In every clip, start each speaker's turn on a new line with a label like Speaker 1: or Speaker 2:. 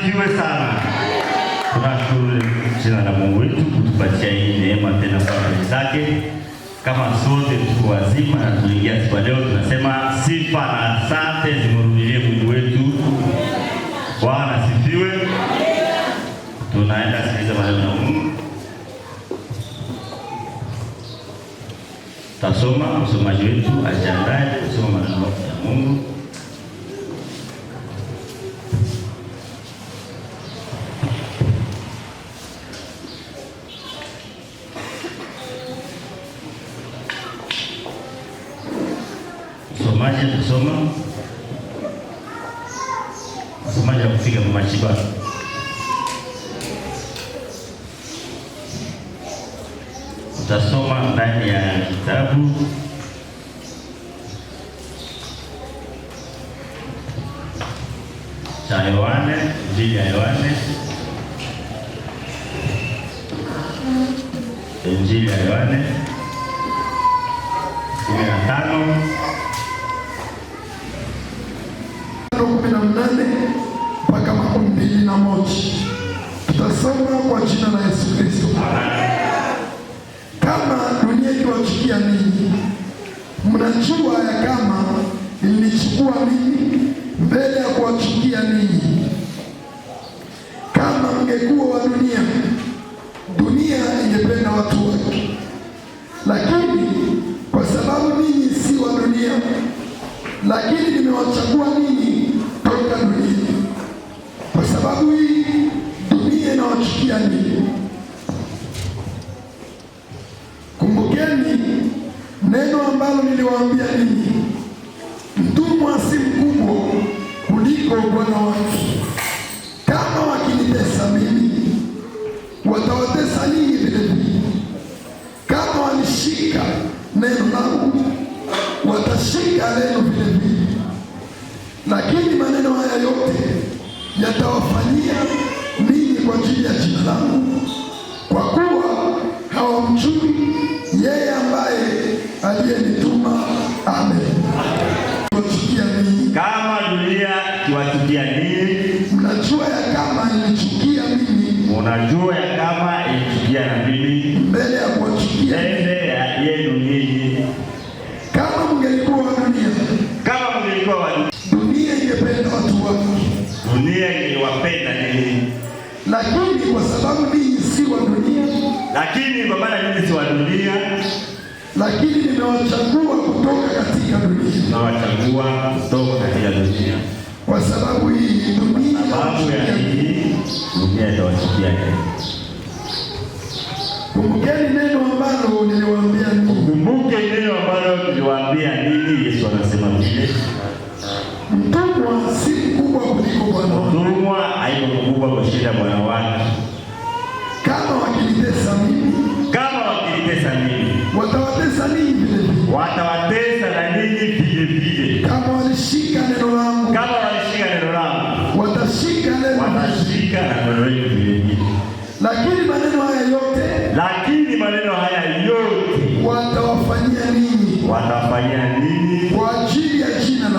Speaker 1: asifiwe sana. Tunashukuru jina la Mungu wetu kutupatia hii neema tena kwa kazi zake. Kama sote tuko wazima na tuingia siku leo, tunasema sifa na asante zimrudie Mungu wetu. Bwana asifiwe. Tunaenda sikiliza maneno ya Mungu. Tasoma, msomaji wetu ajiandae kusoma maneno ya Mungu. Msomaji atasoma. Msomaji akufika Machiba. Tutasoma ndani ya kitabu cha Yohane, Injili ya Yohane. Injili ya Yohane
Speaker 2: 15:18 mpaka 21. Tutasoma kwa jina la Yesu Kristo. Kama dunia ikiwachukia ninyi, mnajua ya kama ilinichukua mimi mbele ya kuwachukia ninyi. Kama mngekuwa wa dunia, dunia ingependa watu wake, lakini kwa sababu ninyi si wa dunia, lakini nimewachagua ninyi toka dunia. Kwa sababu hii dunia inawachukia ninyi. Kumbukeni neno ambalo niliwaambia ninyi, mtumwa si mkubwa kuliko bwana wake. Kama wakinitesa mimi, watawatesa ninyi vile vile. Kama walishika neno langu, watashika neno vile vile. Lakini maneno haya yote yatawafanyia ninyi kwa ajili ya jina langu, kwa kuwa hawamjui yeye ambaye aliyenituma. Amen. Wachukia ninyi.
Speaker 1: Kama dunia kiwachukia ninyi,
Speaker 2: mnajua ya kama ilichukia mimi.
Speaker 1: Unajua ya kama ilichukia na mimi
Speaker 2: mbele ya kuwachukia
Speaker 1: mbele ya yenu ninyi.
Speaker 2: Kama mngelikuwa wa dunia,
Speaker 1: kama mngelikuwa wa
Speaker 2: dunia ingependa watu wake.
Speaker 1: Dunia ingewapenda ninyi.
Speaker 2: Lakini kwa sababu ninyi si wa dunia,
Speaker 1: lakini kwa maana ninyi si wa dunia,
Speaker 2: lakini nimewachagua kutoka katika dunia.
Speaker 1: Nawachagua kutoka katika dunia.
Speaker 2: Kwa sababu hii dunia,
Speaker 1: sababu ya hii dunia itawachukia ninyi.
Speaker 2: Kumbukeni neno ambalo niliwaambia ninyi.
Speaker 1: Kumbuke neno ambalo niliwaambia ninyi. Yesu anasema vile,
Speaker 2: mtumwa si mkubwa kuliko bwana wake.
Speaker 1: Mtumwa haiko mkubwa kushinda bwana wake.
Speaker 2: Kama wakinitesa mimi, watawatesa ninyi vile vile.
Speaker 1: Watawatesa na ninyi vile vile.
Speaker 2: Kama walishika neno langu, watashika neno
Speaker 1: vile vile.
Speaker 2: Lakini maneno haya yote watawafanyia ninyi kwa ajili ya jina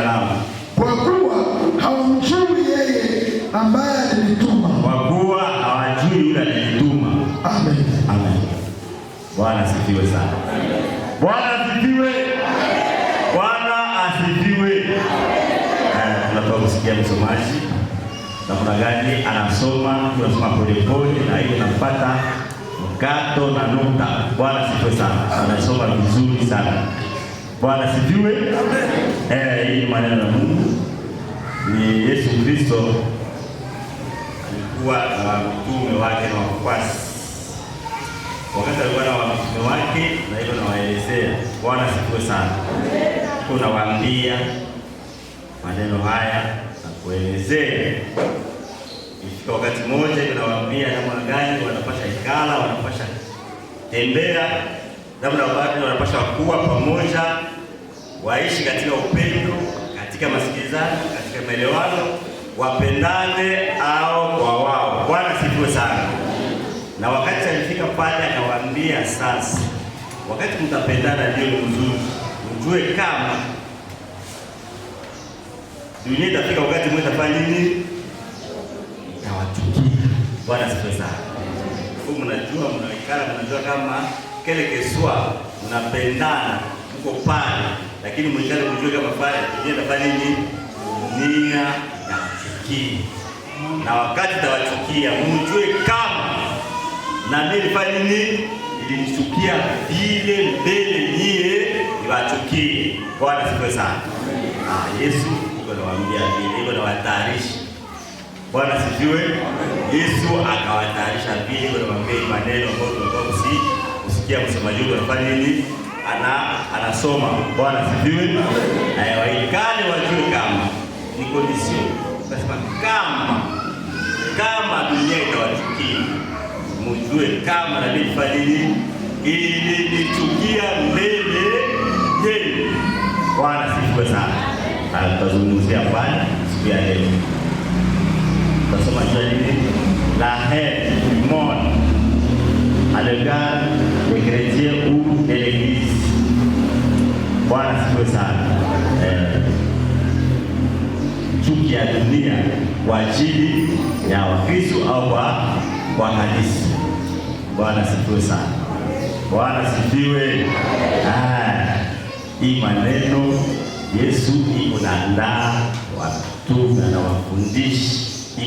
Speaker 2: langu, kwa kuwa hawamjui yeye ambaye alinituma. Amen.
Speaker 1: Amen. Bwana asifiwe sana. Bwana asifiwe. Bwana asifiwe. Tunataka kusikia msomaji namna gani anasoma. Tunasoma polepole na hiyo napata mkato na nukta. Bwana asifiwe sana. Anasoma vizuri sana. Bwana asifiwe. Hii ni maneno ya Mungu. Ni Yesu Kristo alikuwa na mtume wake na wafuasi. Wakati alikuwa na mtume wake na hivyo nawaelezea. Bwana asifiwe sana. Tunawaambia maneno haya na kuelezea. Ifika wakati mmoja tunawaambia namna gani wanapasha ikala, wanapasha tembea, namna gani wanapasha kuwa pamoja, waishi katika upendo, katika masikilizano, katika maelewano, wapendane au kwa wao. Bwana asifiwe sana. Na wakati alifika pale akawaambia, sasa wakati mtapendana ndio mzuri, mjue kama dunia itafika wakati mmoja itafanya nini? Bwana asifiwe sana. Huko mnajua mnajua kama kile keswa mnapendana mko pale, lakini mwikale mjue kama pale dunia itafanya nini? Dunia ya kuchukia. Na wakati tawachukia mjue kama na mimi nilifanya nini? Nilimchukia vile mbele nyie niwachukie. Bwana asifiwe sana. Yesu yuko anawaambia vile, yuko anawatayarisha. Bwana asifiwe. Yesu akawatayarisha vile, yuko anawaambia maneno ambayo tunataka kusikia msomaji wetu anafanya nini? Anasoma. Bwana asifiwe. Waikale wajue kama ni condition. Nasema kama dunia itawachukia, mjue kama na mimi fanya nini? Ili nichukia mbele yenu. Bwana asifiwe sana. Tutazungumzia pale siku ya leo. Tutasoma nini? La haine du monde à l'égard des chrétiens ou de l'église. Bwana asifiwe sana. Chuki ya dunia kwa ajili ya Wakristo au kwa kanisa. Bwana asifiwe sana. Bwana asifiwe. Hii maneno Yesu iko na watu na wafundisha,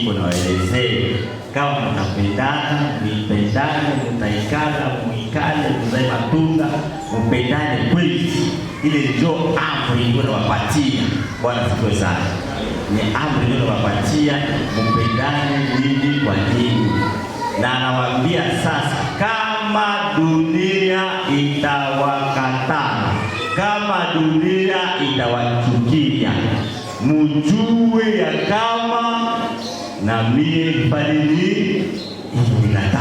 Speaker 1: iko na waelezea kama mtapendana, mpendane, mtaikala, muikale, mzae matunda, mpendane kweli. Ile ndio amri iko na wapatia. Bwana asifiwe sana. Ni amri iko na wapatia, mpendane nini kwa nini. Na anawaambia sasa, kama dunia itawakataa, kama dunia itawachukia, mjue ya kama na mie nifanye ninataka.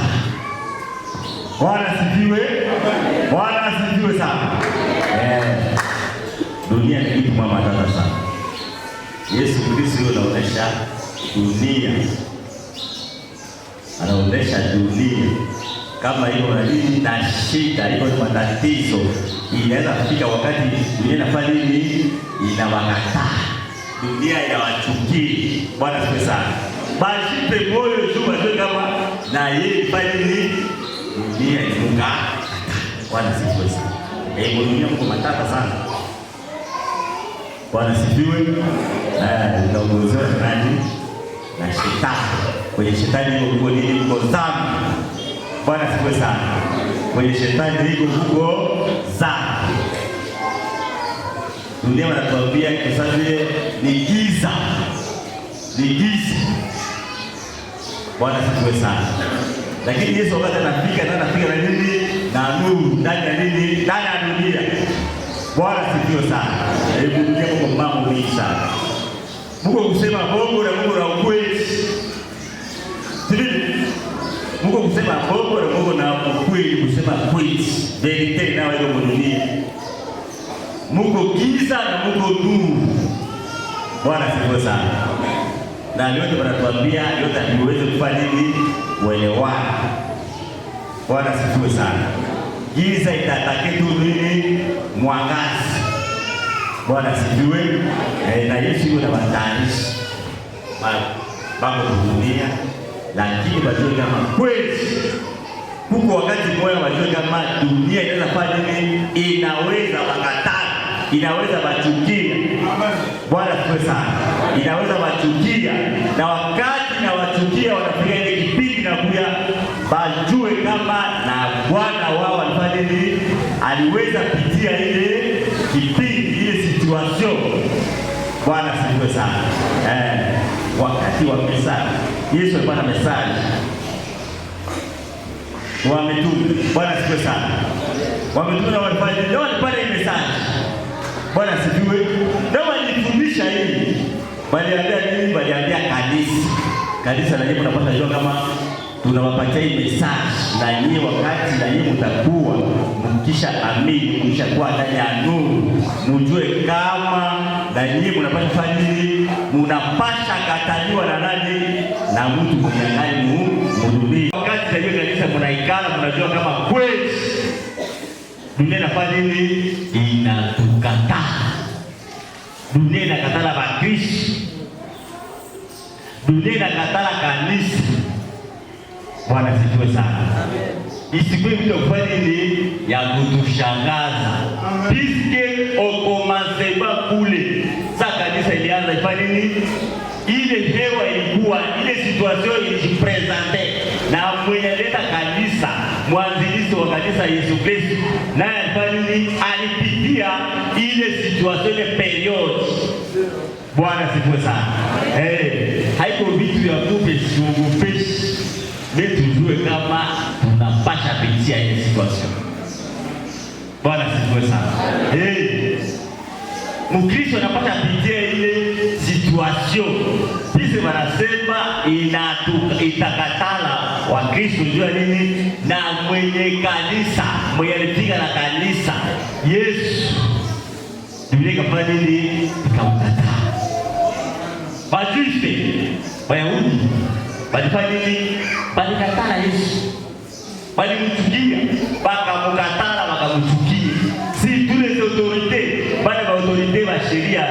Speaker 1: Bwana asifiwe. Bwana asifiwe sana. Dunia ni kitu matata sana. Yesu Kristo anaonesha dunia, anaonesha dunia kama hiyo nini na shida, hiyo matatizo inaweza kufika wakati dunia inafanya nini? Inawakataa. Dunia inawachukia. Bwana asifiwe sana. Basi moyo juu kama na yeye ifanye nini? Dunia ifunga. Bwana asifiwe sana. Dunia mko matata sana. Bwana asifiwe. Inaongozwa na nani? Na shetani. Kwenye shetani yuko nini? Yuko dhambi. Bwana asifiwe sana. Kwenye shetani yuko dhambi. Dunia wanatuambia kisaje ni giza. Ni giza. Bwana asifiwe sana. Lakini Yesu wakati anafika na nini? Na nuru ndani ya nini? Ndani ya dunia. Bwana asifiwe sana. Dunia kwa mambo mengi sana. Mungu kusema bongo na Mungu na ukweli. Mungu kusema bongo na Mungu na ukweli, kusema kweli. Verite na wewe kwa dunia. Mungu giza na Mungu nuru. Bwana asifiwe sana. Na yote wanatuambia yote niweze kufanya nini? Uelewana. Bwana asifiwe sana. Giza itatake tu nini? Mwangaza. Bwana asifiwe. Na Yesu yuko na wataarishi baba dunia, lakini wajue kama kweli huko wakati mmoja wajue kama dunia inaweza fanya nini? Inaweza wakataa, inaweza wachukia. Bwana asifiwe sana. Inaweza wachukia, na wakati na wachukia wanapiga ile kipindi na kuja bajue kama na Bwana wao alifanya nini? Aliweza pitia ile kipindi, ile situation. Bwana asifiwe sana. Wakati wa message Yesu alikuwa na message wametume. Bwana asifiwe sana. Wametume na walifanya ndio walipata ile message. Bwana asifiwe. Ndio walifundisha hili. Waliambia nini? Waliambia kanisa na nyinyi mnapata jua kama tunawapatia hii message na nyinyi wakati na nyinyi mtakuwa mkisha amini, mkisha kuwa ndani ya nuru, mjue kama na nyinyi mnapata kufanya nini? Mnapasha kataliwa na nani? Na mtu mwenye mhudumia. Wakati tajua kanisa mnaikana, mnajua kama kweli dunia inafanya nini? Inatukataa. Dunia inakataa Wakristo. Dunia inakataa kanisa. Bwana sifiwe sana. Isikuwe vitu kufanya ni ya kutushangaza. Puisque au commencement kule sa kanisa ilianza ifanye nini? Ile hewa ilikuwa, ile situation ilijipresente na mwenye leta kanisa, mwanzilishi wa kanisa Yesu Kristo, naye alifanya nini? Alipitia ile situation, ile period. Bwana sifiwe sana. Haiko vitu vya kupeshi ugopeshi. Tujue kama tunapasha pitia ile situation. Bwana sifiwe sana. Mkristo anapasha pitia ile situation. Sisi wanasema itakatala wa Kristo jua nini? Na mwenye kanisa, mwenye alipiga na kanisa Yesu, Biblia kafanya nini? Ikamkataa. Majusi Wayahudi walifanya nini? Walikatala Yesu, walimchukia, wakamkatala, wakamchukia. Si tous les autorités, bali ba autorité wa sheria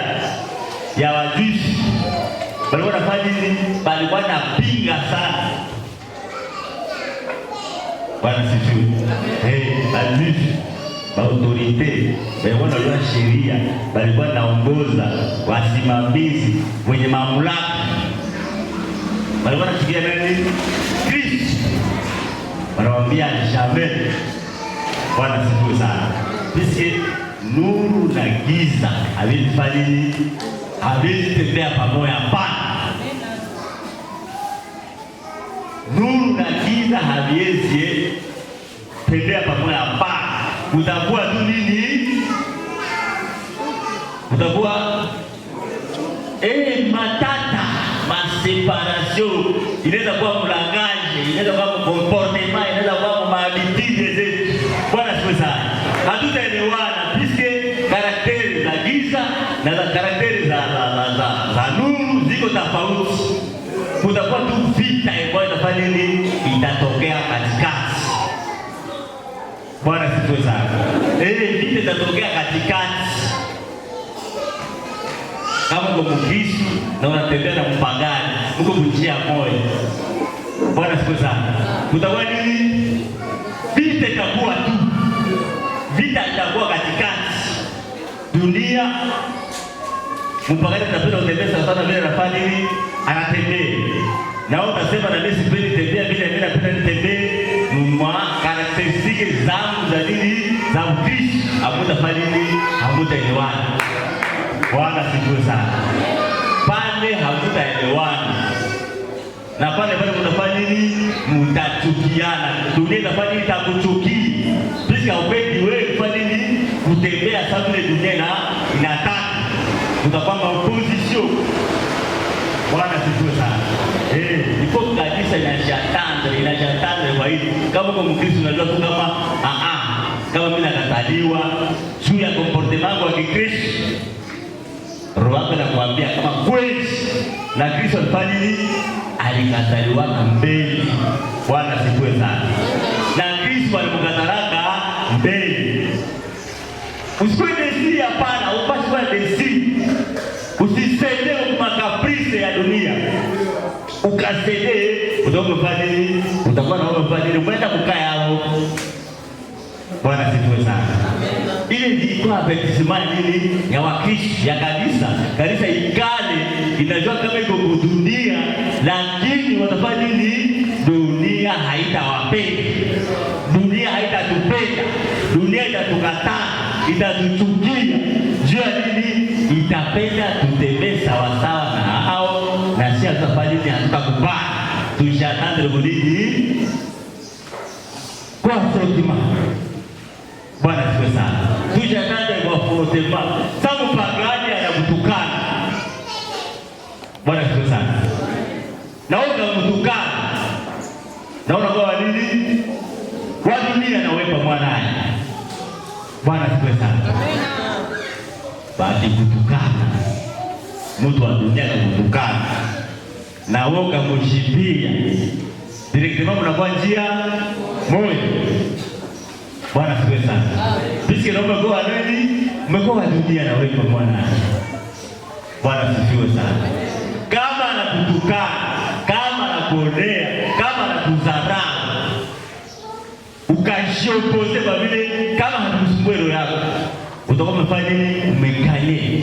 Speaker 1: ya Wajusi walikuwa wanafanya nini? Walikuwa wanapinga sana. Bwana sifiwe. Wajusi ba autorité walikuwa wanajua sheria, walikuwa naongoza wasimamizi wenye mamlaka. Walikuwa wanachukia nani? Kristo. Wanamwambia jamais. Bwana sifiwe sana. Puisque nuru na giza havifanya nini? Havitembea pamoja. Hapana. Nuru na giza haviwezi tembea pamoja. Hapana. Utakuwa tu nini? Utakuwa matata, maseparation. Inaweza kuwa mlangaje, inaweza kuwa comportement, inaweza kuwa mahabitude zetu. Bwana sifiwe sana. Hatutaelewana puisque karakteri za giza na za karakteri za nuru ziko tofauti. Kutakuwa tu vita ambayo itafanya nini? Itatokea katikati. Bwana sifiwe sana. Vita itatokea katikati. Kama uko Mkristo na unatembea na mpagani, uko njia moja. Bwana sifiwe sana. Kutakuwa nini? Vita itakuwa tu. Vita itakuwa katikati. Dunia mpagani anapenda kutembea sana vile anafanya nini? Anatembea. Na wewe utasema na mimi sipendi tembea vile mimi napenda nitembee. Mwa karakteristiki zangu za nini? Za Ukristo. Hamtafanya nini? Hamtaelewana. Bwana sifiwe sana. Pale hamtaelewana. Na pale mtafanya nini? Mtachukiana. Dunia itafanya nini? Itakuchukia. Basi haupendi wewe kufanya nini? Kutembea sababu ile dunia inataka. Utakuwa opposition. Bwana sifiwe sana. Iko kanisa inajatanda kwa hiyo. Kama kwa Mkristo unajua tu kama kama mimi nakataliwa juu ya comportement wa Kikristo. Roho yako inakuambia kama kweli na Kristo alifanya nini? Alikataliwa mbele. Bwana sifiwe sana. Na Kristo alimkataraka mbele. Usikwe desi hapana, upasi kwa desi. Usisende makaprisi ya dunia. Ukasende utakuwa nini? Utakuwa na wewe nini? Umeenda kukaa hapo. Bwana sifiwe sana. Ile ilikuwa baptisma nini ya Wakristo ya kanisa ikale inajua kama iko dunia, lakini watafanya nini? Dunia haitawapenda, dunia haitatupenda, dunia itatukataa, itatuchukia. Jua nini? Itapenda tutembee sawa sawa na hao, na sisi tutafanya nini? Hatutakubali. Tushatanda nini? Kwa sotima. Bwana sifiwe sana. Tujatanda kwa fotema. Sababu pagani anakutukana. Bwana sifiwe sana. Na ukamtukana. Na unakuwa nini? Kwa dunia na wewe mwanae. Bwana sifiwe sana. Baada kutukana. Mtu wa dunia kutukana. Na wewe ukamshibia. Directement mnakuwa njia moja. Bwana sifiwe sana. Bisi naomba kwa nini? Umekuwa dunia na wewe mwana. Bwana sifiwe sana. Kama anakutukana, kama anakuonea, kama anakudharau, unajiopose kwa vile kama hatukusumbue roho yako. Utakuwa umefanya nini? Umekanye.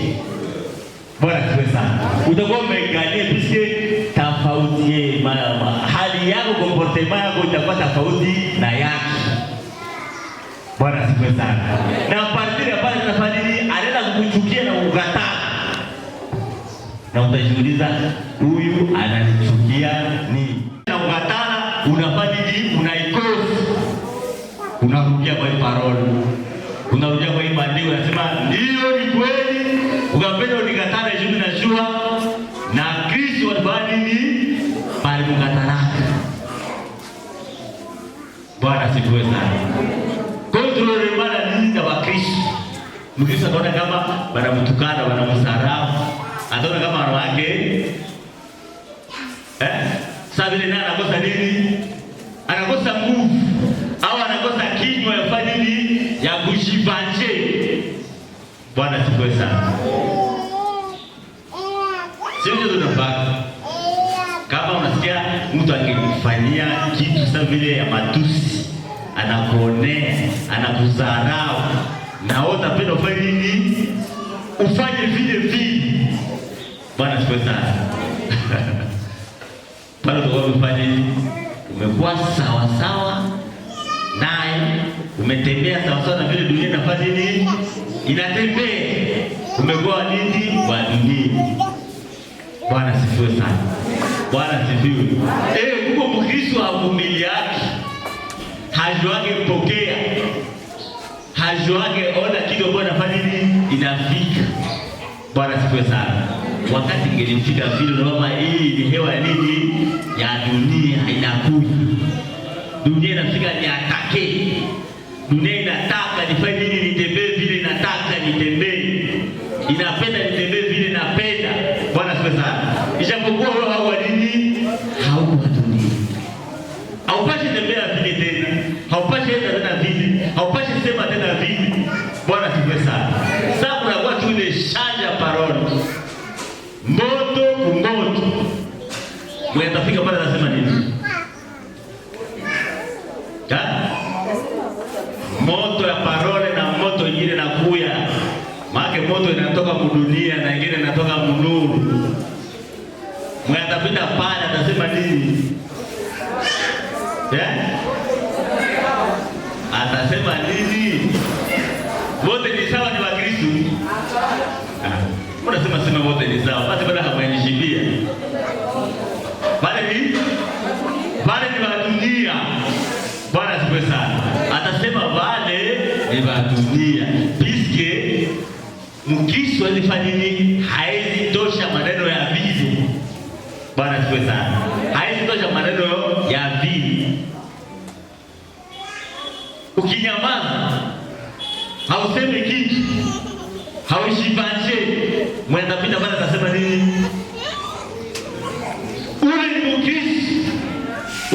Speaker 1: Bwana siwe sana. Utakuwa umekanye pisi tofauti hali yako, comportement yako itakuwa tofauti na yake. Bwana siwe sana. Na partir ya pale tunafanya nini? Anaenda kukuchukia na kukataa. Na utajiuliza huyu ananichukia nini? Na kukataa unafanya nini? Unaikosa. Unarudia kwa parole. Unarudia kwa maandiko, unasema ndio ni kweli. Ukapenda unikatana hivi na jua na Kristo alifanya nini? Bali mkataraka. Bwana sifiwe sana. Kontrole mara nini wa Kristo. Mkristo anaona kama wanamtukana, wanamsarau. Anaona kama roho yake sasa vile nani anakosa nini? Anakosa nguvu au anakosa kinywa ya fanya nini? Ya kujivanje. Bwana sifiwe sana. Sio tunafaka. Kama unasikia mtu akikufanyia kitu sasa vile ya matusi, anakuonea, anakudharau, na wewe unapenda ufanye nini? Ufanye vile vile. Bwana sifiwe sana. Pale umefanya nini? Umekuwa sawa sawa naye, umetembea sawa sawa na vile dunia inafanya nini? Inatembea. Umekuwa nini? Wa dunia. Bwana sifiwe sana. Bwana sifiwe. Kuko Mkristo havumiliaki. Hajuake kupokea. Hajuake ona kitu ambacho anafanya nini? Inafika. Bwana sifiwe sana. Wakati ingelifika vile unaona hii ni hewa ya nini? Ya dunia inakuja. Dunia inafika ni atake. Dunia inataka nifanye nini? Nitembee vile inataka nitembee. Inapenda nitembee vile napenda. Bwana sifiwe sana. Ijapokuwa wewe hauwa nini? Hauwa dunia. Haupashi tembea vile tena. Haupashi enda tena vile. Haupashi sema tena vile. Bwana sifiwe sana. Sasa unakuwa tu ile shanja parole. Moto kumoto. Mwatafika pale anasema nini? Moto ya parole na moto nyingine na kuya. Maana moto inatoka mudunia na nyingine inatoka munuru. Mwatafika pale atasema nini? Atasema nini? Wote ni sawa, ni Wakristo. Unasema sema wote ni sawa. Basi bado hamwanishibia. Pale ni wa dunia. Bwana sifiwe sana. Atasema wale ni wa dunia. Piske Mkristo alifanya nini? Haezi tosha maneno ya vile. Bwana sifiwe sana. Haezi tosha maneno ya vile. Ukinyamaza, hausemi kitu, haushibanje, mwenda pita pale atasema nini? Ule ni Mkristo.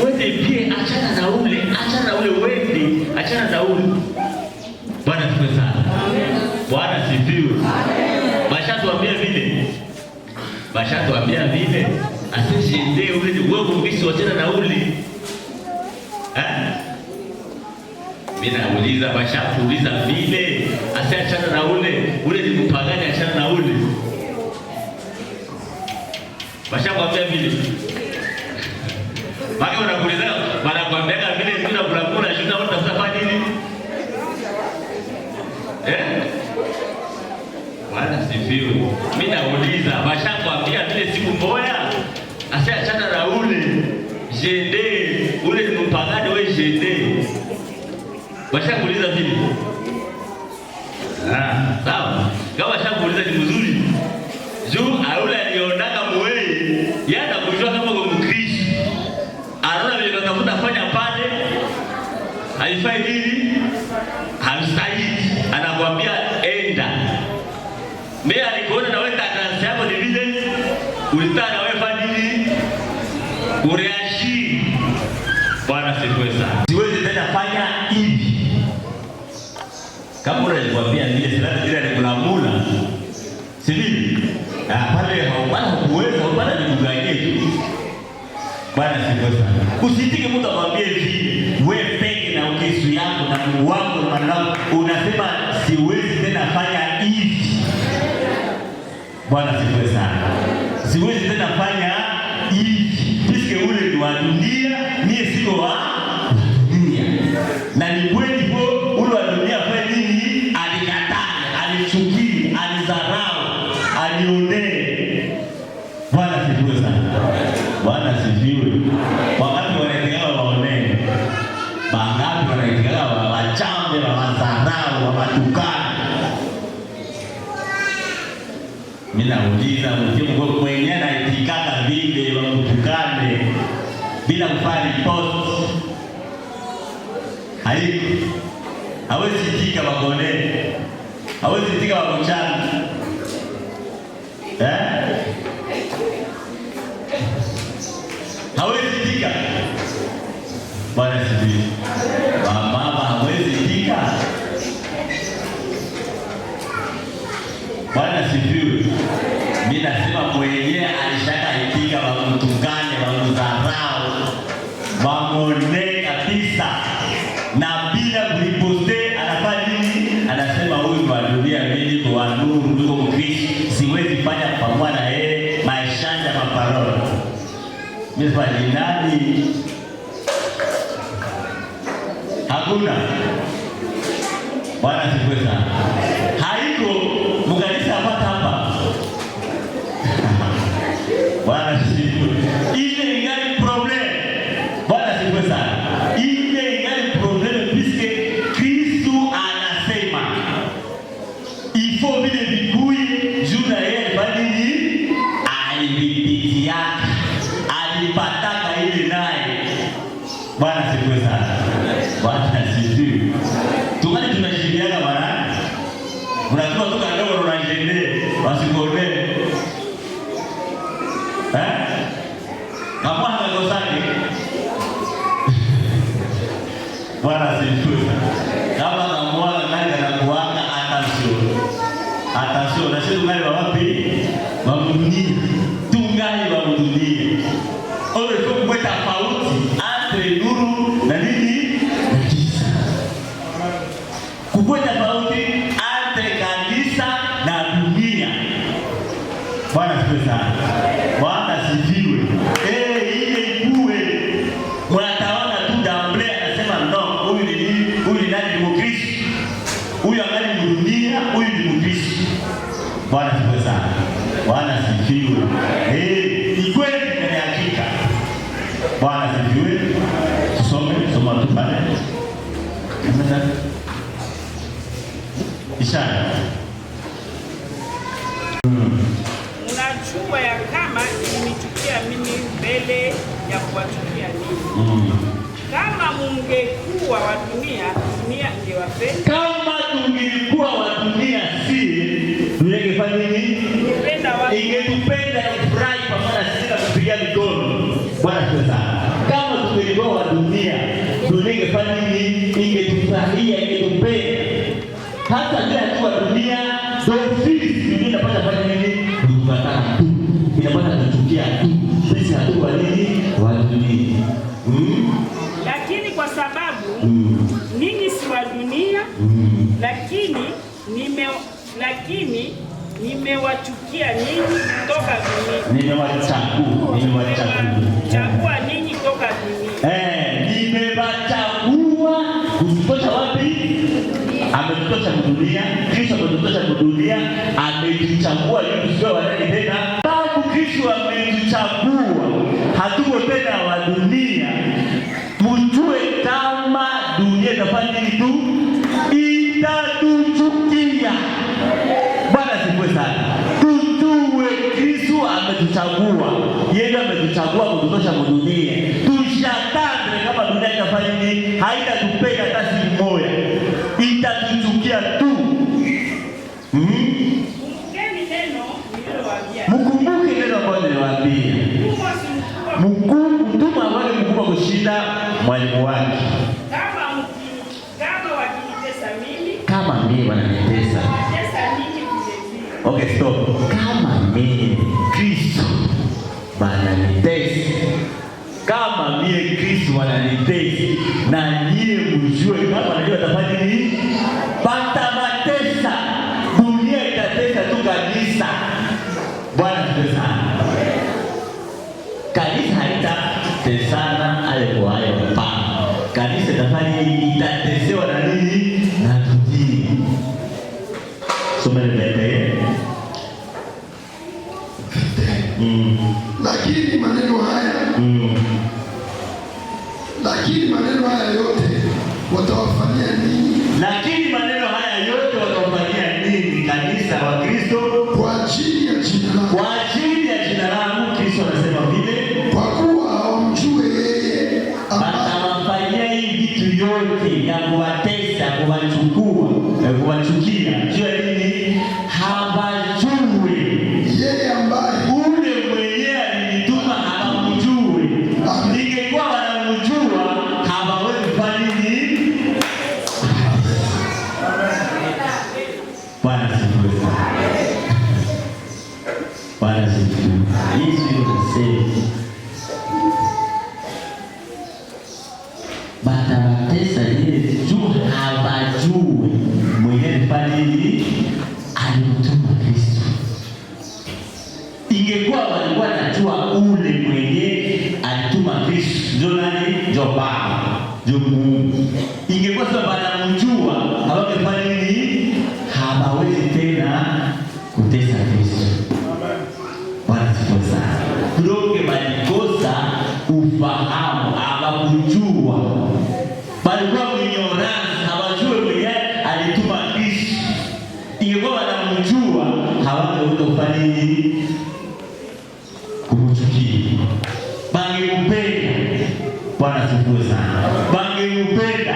Speaker 1: Wende pia achana na ule wende, achana na ule. Bwana sifiwe sana. Bwana sifiwe. Bashatuambia vile. Asishinde ule ni wewe Mkristo, achana na ule. Mimi nauliza, bashatuuliza vile, asiachana na ule ni mpagani, achana na ule. Bashakwambia vile. Baki wanakuuliza, wanakuambia vile bila kulakula shida utafanya nini? Bwana sifiwe. Mimi nauliza, bashakwambia vile siku moja, asiachana na ule. Jende, ule ni mpagani, wewe jende. Bashakuuliza vile. Sawa. Kama bashakuuliza ni mzuri. Juu aule alionaka mweye, yana kujua kama kwa Mkristo. Anaona vile unatafuta fanya pale. Haifai nini? Hamstahili. Anakuambia enda. Mimi alikuona na wewe takansi yako ni vile ulitaka na wewe fanya nini? Ureashi. Bwana sifiwe sana. Siwezi tena fanya hivi. Kama unanikwambia vile silani vile nikulamula. Sivili. Pale haupana kuweza, haupana nikuganie tu. Bwana sifiwe sana. Usitike mtu akwambie hivi, wewe peke na Ukristo yako na Mungu wako na maneno yako, unasema siwezi tena fanya hivi. Bwana sifiwe sana. Siwezi tena fanya hivi. Piske ule ni wa dunia, mie siko wa dunia. Na ni kweli hivyo, ule wa dunia fanya nini? Alikataa, alichukia, alizarau, alionee. Bwana sifiwe sana. Bwana sifiwe. Wakati wanaendelea waonee, bangapi wanaendelea wachambe, wazarau, watukane. Mimi nauliza mtu mwenyewe anaitikaka vile wakutukane bila kufanya report. Hawezi tika bagone. Hawezi tika bagochana. Hawezi tika. Bwana sifiwe. Mama hawezi tika. Bwana sifiwe. Mimi nasema mwenyewe alishaka itika wakutukane, wakudharau, wamone kabisa, na bila kuliposte anafanya nini? Anasema huyu wa dunia, mimi kwa nuru niko Mkristo, siwezi fanya pamoja na yeye maisha ya maparoni. Mimi ni nani? Hakuna. Bwana sifiwe sana. Haiko mkanisa hapa. Bwana sifiwe. Ile ingali problem. Bwana sifiwe sana. Ile ingali problem puisque Kristo anasema ifo vile vikui juu na yeye bali alipitia, alipataka ile naye. Bwana sifiwe sana. Bwana sifiwe. Tungali tunashirikiana bwana. Unajua tu kadogo unajendea wasikone. Kama hangosani. Bwana sifiwe. Kama namwona nani anakuanga atasio. Na sisi tungali wapi? Wa dunia. Tungali wa dunia. Ole tu kweta tofauti entre nuru na nini? Na giza. Kukweta tofauti entre kanisa na dunia. Bwana sifiwe sana. Bwana sifiwe. Ile ikuwe. Mnataona tu damble anasema no, huyu ni nini? Huyu ni nani? Ni Mkristo. Huyu angali ni dunia, huyu ni Mkristo. Bwana sifiwe sana. Bwana sifiwe. Ni kweli ni hakika. Bwana sifiwe. Soma tu pale. Ishara.
Speaker 3: Unajua ya kama ilinichukia mimi mbele ya kuwachukia ninyi. Kama mungekuwa wa dunia, dunia ingewapenda.
Speaker 1: Kama tungekuwa wa dunia, si tungefanya nini? Ingetupenda na kufurahi pamoja na sisi na kupiga mikono. Bwana sana. Kama tungekuwa wa dunia, dunia ingefanya nini? Ingetufurahia, ingetupenda. Hata bila tu wa dunia, sisi dunia inapata fanya nini? Kutukana tu. Inapata kuchukia tu. Sisi hatu wa nini? Wa dunia.
Speaker 3: Lakini kwa sababu ninyi si wa dunia, lakini nimewachukia ninyi toka dunia. Nimewachagua ninyi toka dunia.
Speaker 1: Nimewachagua kutosha wapi? Ametutosha dunia. Kristo ametutosha dunia. Ametuchagua ili tuwe wa ndani tena. Sababu Kristo ametuchagua, hatuko tena wa dunia. Mjue kama dunia itafanya nini tu? Itatuchukia. Bwana sifiwe sana. Tujue Kristo ametuchagua. Yeye ametuchagua kututosha dunia. Tushatandre kama dunia itafanya nini? Haitatupenda hata siku moja. Itatuchukia tu. Mkumbuke neno ambalo niliwaambia. Mtuma wale mkubwa kushinda mwalimu wake.
Speaker 3: Kama wakinitesa mimi.
Speaker 1: Kama mimi wananitesa. Okay, stop. Kama mimi Kristo wananitesa. Kama mimi Kristo wananitesa. Na nyie mjue kama najua
Speaker 4: Bwana asifiwe sana. Kanisa haitatesana ale kwa hayo hapana. Kanisa tafani itatesewa na nini? Na tudii. Soma Biblia.
Speaker 2: Lakini maneno haya yote watawafanyia nini?
Speaker 4: Lakini maneno haya yote watawafanyia nini? Kanisa wa Kristo,
Speaker 2: kwa ajili ya jina langu.
Speaker 4: Kwa ajili ya jina langu. Kristo anasema vile,
Speaker 2: kwa kuwa hawamjue yeye.
Speaker 4: Watawafanyia hii vitu yote ya kuwatesa, kuwachukua, kuwachukia. Jua nini? Hawajui
Speaker 2: yeye ambaye
Speaker 4: ule mwenyewe alinituma, hawamjui. Ningekuwa wanamjua hawawezi kufanya nini? Bwana asifiwe. Bwana asifiwe. Yesu anasema batabatesa yeye juu hawajui mwenyewe kufanya nini alimtuma Kristo. Ingekuwa walikuwa najua ule mwenye alituma Kristo ndio nani? Ndio Baba, ndio Mungu. Ingekuwa sasa wanamjua hawangefanya nini? Hawawezi tena kutesa Kristo. Bwana asifiwe sana. Kudoke balikosa ufahamu, hawakujua. Balikuwa ignorance, hawajui mwenye alituma Kristo. Ingekuwa wanamjua hawangeweza kufanya nini? Kumchukia. Bangempenda. Bwana asifiwe sana. Bangempenda.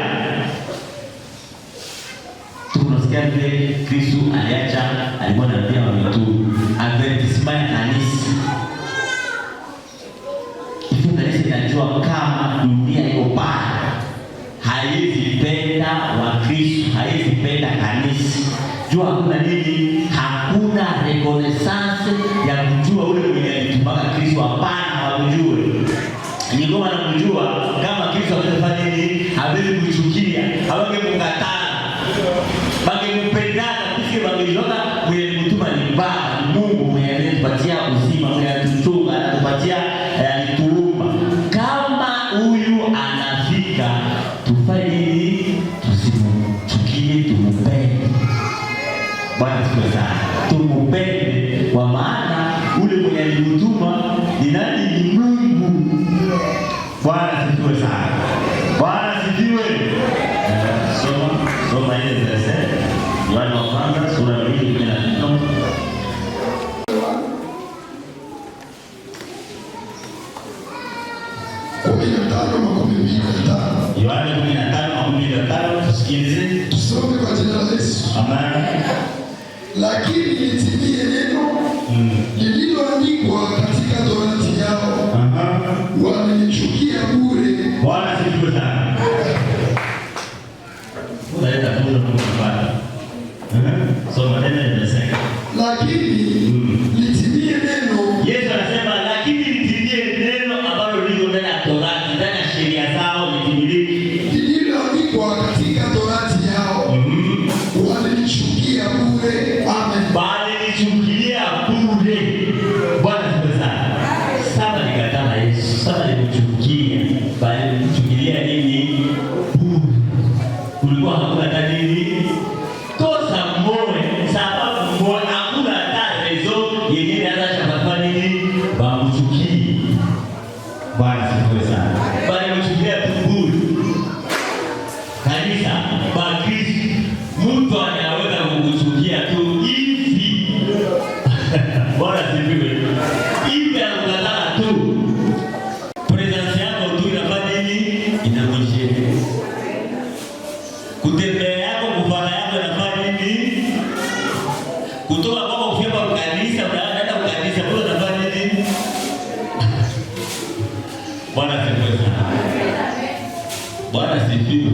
Speaker 4: Tunasikia vile Kristo aliacha, alikuwa anaambia watu advertisement ya kanisa. Hivyo kanisa inajua kama dunia iko baya, haiwezi penda wa Kristo, haiwezi penda kanisa. Jua hakuna nini? Hakuna reconnaissance ya kujua ule mwenye alitumaka Kristo. Hapana, hawajue. Ndio wanamjua kama Kristo anafanya nini? Hawezi kuchukia, hawezi kukataa. Bangempendana, kisi bangejoka mwenye mtuma ni Baba, Mungu mwenye anatupatia uzima, mwenye anatuchunga, anatupatia alituumba. Kama huyu anafika, tufanye nini? Tusimchukie, tumpende. Bwana asifiwe sana. Tumpende kwa maana ule mwenye alimtuma ni nani? Ni Mungu. Bwana asifiwe sana. Bwana asifiwe. Soma ile verse. Yohana wa kwanza sura ya 2:15. Yohana 15:15. Tusikilize.
Speaker 2: Tusome kwa jina la Yesu.
Speaker 4: Amen.
Speaker 2: Lakini litimie neno lililoandikwa katika Torati yao, walinichukia bure.
Speaker 4: Bwana asifiwe sana. Unaweza kuona kupata. Soma tena inasema.
Speaker 2: Lakini litimie neno.
Speaker 4: Yesu anasema lakini litimie neno ambalo liko ndani ya Torati, ndani ya sheria zao litimilike.
Speaker 2: Lililoandikwa katika Torati yao, walinichukia bure. Amen.
Speaker 4: Walinichukia bure. Bwana asifiwe sana. Sasa nikataa Yesu. Sasa nikuchukia. Bali nikuchukia nini? Bure. Kulikuwa hakuna nini? Kosa moja, sababu moja, hakuna hata reason yenyewe anataka kufanya nini? Bamchukie. Bwana asifiwe sana. Bali mchukia tu bure. Kanisa, Bakristo, mtu anaweza kukuchukia tu hivi. Bwana asifiwe. Hivi anakukataa tu. Presence yako tu inafanya nini? Inakushika. Kutembea yako, kuvaa yako inafanya nini? Kutoka kwako kufika kwa kanisa, unaenda kwa kanisa, wewe unafanya nini? Bwana asifiwe sana. Bwana asifiwe.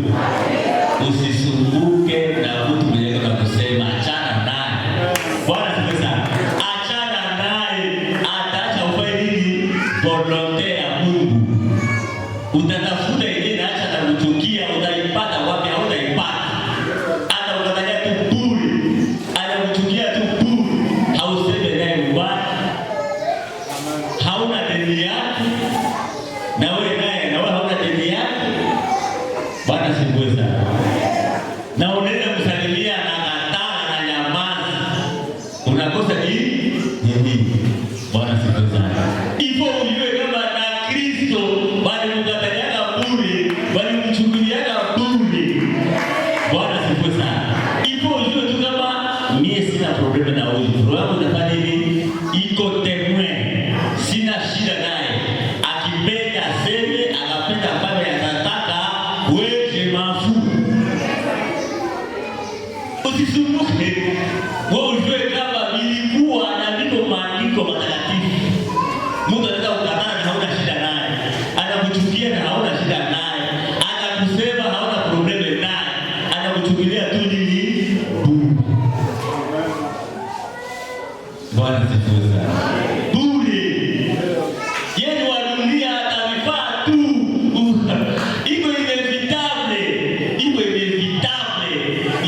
Speaker 4: Usisumbuke na mtu mwenye kusema achana naye. Bwana asifiwe sana. Achana naye, ataacha ufanye nini? Volonte ya Mungu. Utatafuta yenyewe acha na kuchukia, utaipata wapi? Hautaipata. Hata ukadhania tu bure, anakuchukia tu bure, hauseme naye ubaya, unakosa nini? Bwana sifiwe sana. Ipo ujue kama na Kristo bali mkataliana bure, bali mchukuliana bure. Bwana sifiwe sana. Ipo ujue tu kama mimi sina problem na huyu. Roho yangu inafanya hivi, iko temwe. Sina shida naye. Akipenda seme, akapenda pale anataka wewe mafu. Usisumbuke. Wewe ujue kama nilikuwa na ndio maandiko matakatifu. Mungu anaweza kukataa na hauna shida naye. Anakuchukia na hauna shida naye. Anakusema hauna problem naye. Anakuchukulia tu nini? Bwana sifiwe sana. Bure. Yeye wa dunia atavifaa tu. Iko inevitable. Iko inevitable.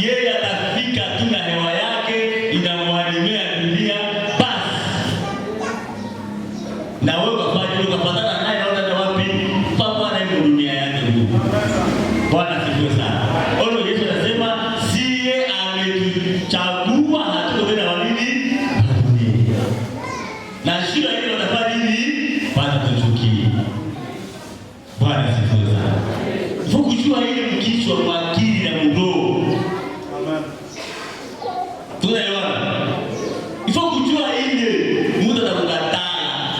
Speaker 4: Yeye atafika tu na hewa yake inamwalimia dunia basi. Na wewe ukapatana naye naona ni wapi? Papa na dunia yake huko. Bwana sifiwe sana. Ono Yesu anasema siye ametuchagua hatukwenda walini. Na shida ile wanafanya nini? Bwana tuchukie. Bwana sifiwe sana. Fukujua ile mkichwa kwa akili na mdomo. Amen. Tunaelewana? Fukujua ile Mungu atakukataa.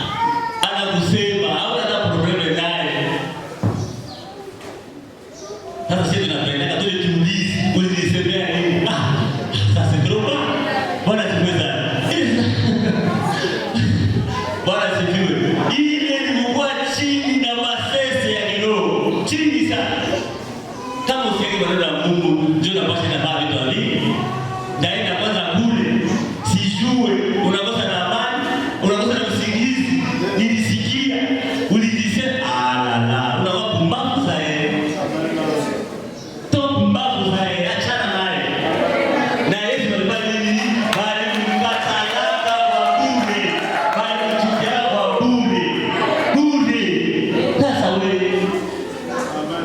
Speaker 4: Anakusema hauna hata problem naye. Sasa sisi tunapenda tu tuulize, ulisemea nini? Sasa ndio Bwana sifiwe sana. Bwana sifiwe. Ile ilikuwa chini na masese ya kiroho. Chini sana. Kama usikie maneno ya Mungu, ndio unapaswa na baba vitu hivi. Daima kwanza kule. Sijue unakosa na amani, unakosa na usingizi. Nilisikia, ulijisema la. Unakuwa pumbavu sana. Top pumbavu sana. Achana naye. Na Yesu alifanya nini? Bali mkatalaka wa bure. Bali mchukia wa bure. Sasa wewe.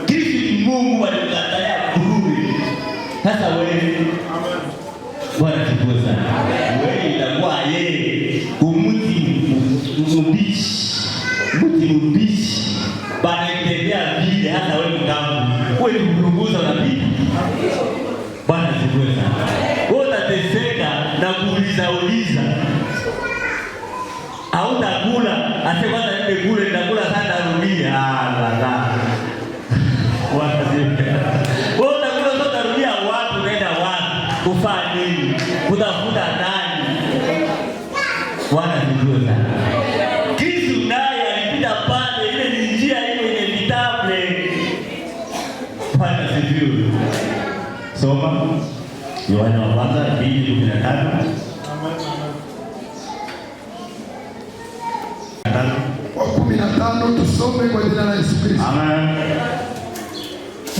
Speaker 4: Kristo ni Mungu alimkatalia bure. Sasa wewe. Bwana sifiwe sana. Wewe itakuwa yeye umuti mbichi. Bali tembea vile hata wewe mkavu. Wewe kupunguza unapita. Bwana sifiwe sana. Wewe utateseka na kuuliza. Hautakula, ase kwanza nende kule nitakula sana rudia. La. Bwana sifiwe. Wewe utakula sasa rudia wapi unaenda wapi? Kufanya nini? Kutafuta nani? Bwana sifiwe sana. Kristo naye alipita pale, ile ni njia ile inevitable. Bwana sifiwe. Soma Yohana wa kwanza 2:15.
Speaker 2: Wa 15 tusome kwa jina la Yesu Kristo.
Speaker 1: Amen.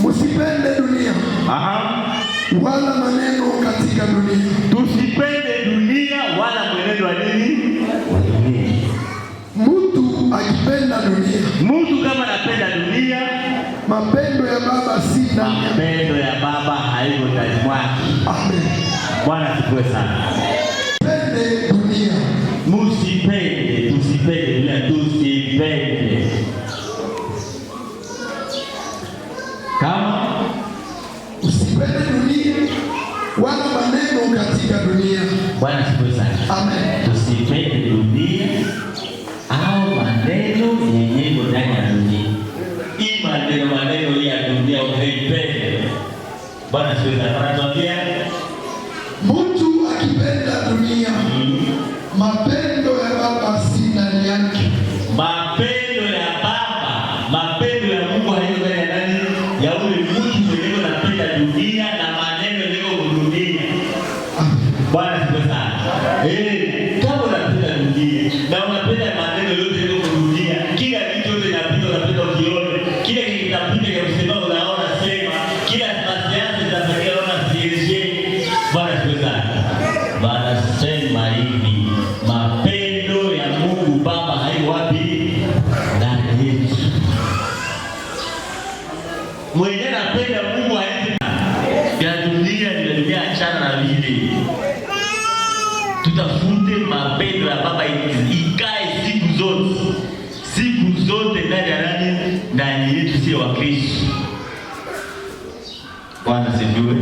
Speaker 2: Msipende dunia. Wala maneno katika dunia.
Speaker 1: Tusipende dunia wala mwenendo wa nini? Wa dunia.
Speaker 2: Mtu akipenda dunia.
Speaker 1: Mtu kama anapenda dunia,
Speaker 2: mapendo ya Baba si ndani.
Speaker 1: Mapendo ya Baba haiko ndani mwake.
Speaker 2: Amen.
Speaker 1: Bwana sifiwe sana.
Speaker 2: Pende dunia.
Speaker 1: Tusipende dunia, tusipende. Kama
Speaker 2: usipende dunia wala maneno katika dunia.
Speaker 1: Bwana sifiwe sana.
Speaker 2: Amen.
Speaker 1: Tusipende dunia au maneno yenye ndani ya dunia. Hii maneno ya dunia unaipende. Bwana sifiwe sana. Anatuambia
Speaker 2: mtu akipenda dunia, mapendo ya Baba si ndani yake.
Speaker 1: Mapendo ya Baba, mapendo ya Mungu haiko ndani ya nani? Ya ule mtu mwenyewe anapenda dunia na maneno yako dunia. Bwana sifiwe sana. Kama unapenda dunia na unapenda maneno yote yako dunia, kila kitu yote inapita unapenda ukione, kila kitu kinapita kwa kusema unaona sema, kila masiasa zinafanyika unaona sieje. Bwana sifiwe sana. Bwana sema hivi, mapendo ya Mungu Baba haiko wapi? Ndani yetu. Mwenye anapenda Mungu haendi ya dunia, achana na vile.
Speaker 4: tutafute mapendo ya Baba ikae siku zote ndani ya nani? Ndani yetu sio wa Kristo. Bwana sifiwe.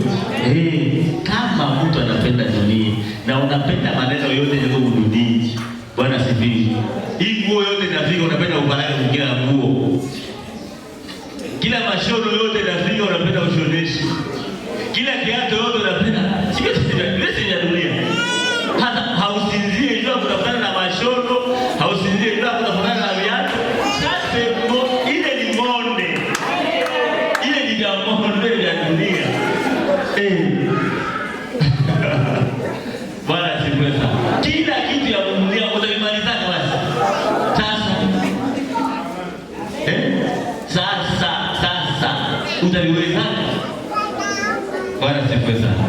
Speaker 4: Kama mtu anapenda dunia na unapenda maneno yote yako dunia, Bwana sifiwe. Hii nguo yote inafika unapenda ubaraka kila nguo. Kila mashono yote inafika unapenda ushoneshi. Kila kiatu yote unapenda. Sio ya dunia. Hata hausinzie jua kutafutana na mashono, hausinzie jua kutafutana na viatu. Sasa ile ni monde. Ile ni monde ya dunia. Bwana sifiwe sana. Kila kitu ya dunia utamaliza basi. Sasa utaliweza. Bwana sifiwe sana.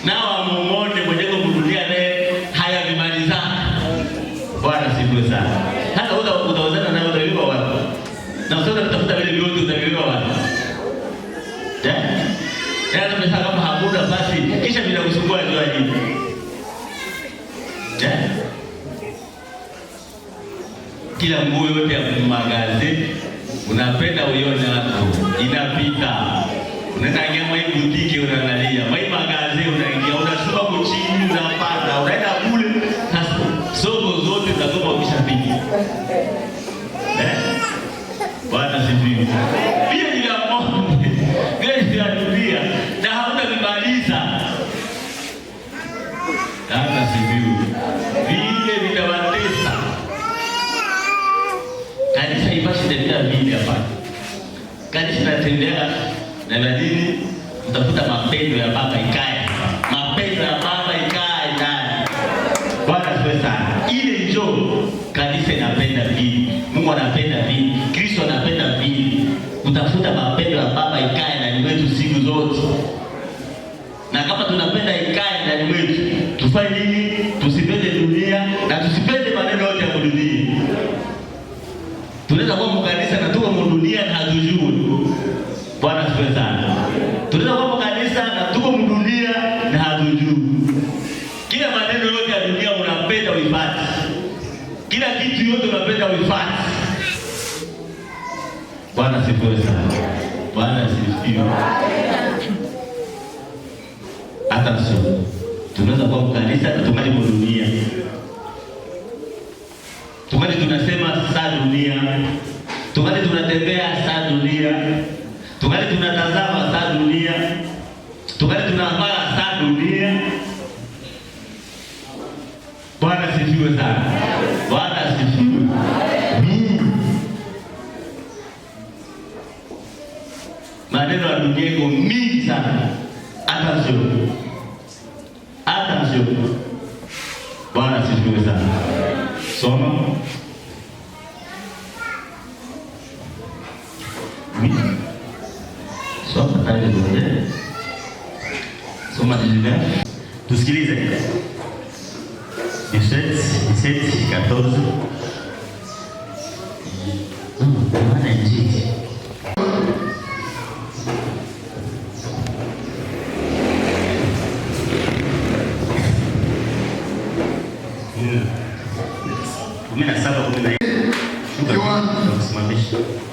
Speaker 4: Nao muone mwenye kudunia naye haya vimaliza. Bwana sifiwe sana. Hata utawezana na utaliwa wapi? Na usitaka kutafuta vile vyote utaliwa wapi? Tunasema kama hakuna basi kisha bila kusumbua jua nini? Kila nguo yote ya magazeti unapenda uione hapo inapita. Unaenda ingia mwa boutique unaangalia, mwa magazeti unaingia, unashuka kwa chini unapanda, unaenda kule sasa soko zote za kama ukishapita. Bwana sifiwe. Pia ni la Mungu. Gani ya dunia na hauna vimaliza. Bwana sifiwe. Vile vitawatesa. Kanisa ibashi tembea vile hapa. Kanisa natembea na ladini utafuta mapendo ya Baba ikae. Mapendo ya Baba ikae ndani. Bwana sifiwe sana. Ile njoo kanisa inapenda vile. Mungu anapenda vile. Kristo anapenda vile. Utafuta mapendo ya Baba ikae ndani mwetu siku zote. Na kama tunapenda ikae ndani mwetu, tufanye nini? Tusipende dunia na tusipende maneno yote ya dunia. Tunaweza kuwa mkanisa na tuko mdunia na hatujui. Bwana sifiwe sana. Tunaweza kuwa mkanisa na tuko mdunia na hatujui. Kila maneno yote ya dunia unapenda uifanye. Kila kitu yote unapenda uifanye. Bwana sifiwe sana. Bwana sifiwe. Hata sio. Tunaweza kuwa mkanisa na tungali mdunia. Tungali tunasema saa dunia. Tungali tunatembea saa dunia. Tungali tunatazama saa dunia. Tungali tunavaa saa dunia. Bwana sifiwe sana. Bwana sifiwe. Maneno ya dunia iko mingi sana. Attention. Bwana sifiwe sana. Soma. Soma tayari ndio. Soma Biblia. Tusikilize. 17:14. Maana njiti.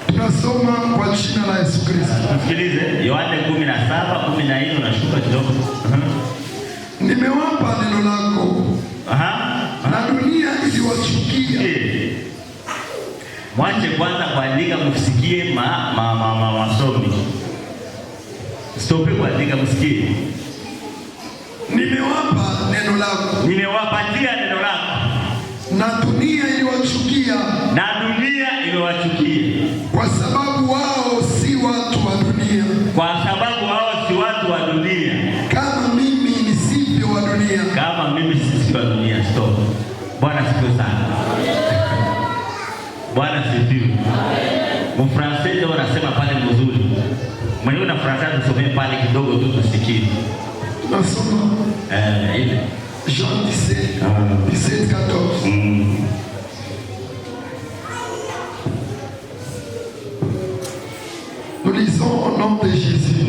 Speaker 2: Tunasoma kwa jina la Yesu Kristo.
Speaker 1: Tusikilize Yohana 17:14 unashuka kidogo.
Speaker 2: Nimewapa neno lako. Na dunia iliwachukia.
Speaker 1: Mwache kwanza kuandika msikie masomi. Stope kuandika msikie.
Speaker 2: Nimewapa neno lako.
Speaker 1: Nimewapatia neno lako.
Speaker 2: Na dunia iliwachukia.
Speaker 1: Na dunia iliwachukia.
Speaker 2: Kwa sababu wao si watu wa dunia.
Speaker 1: Kwa sababu wao si watu wa dunia.
Speaker 2: Kama mimi nisivyo wa dunia.
Speaker 1: Kama mimi sivyo wa dunia. Stop. Bwana sifiwe sana. Bwana sifiwe. Mfransa ndio wanasema pale mzuri. Mwenyewe na Fransa tusomee pale kidogo tu tusikie.
Speaker 2: Nasoma.
Speaker 1: Ile
Speaker 2: Jean 17:14. Nous lisons au nom de Jésus.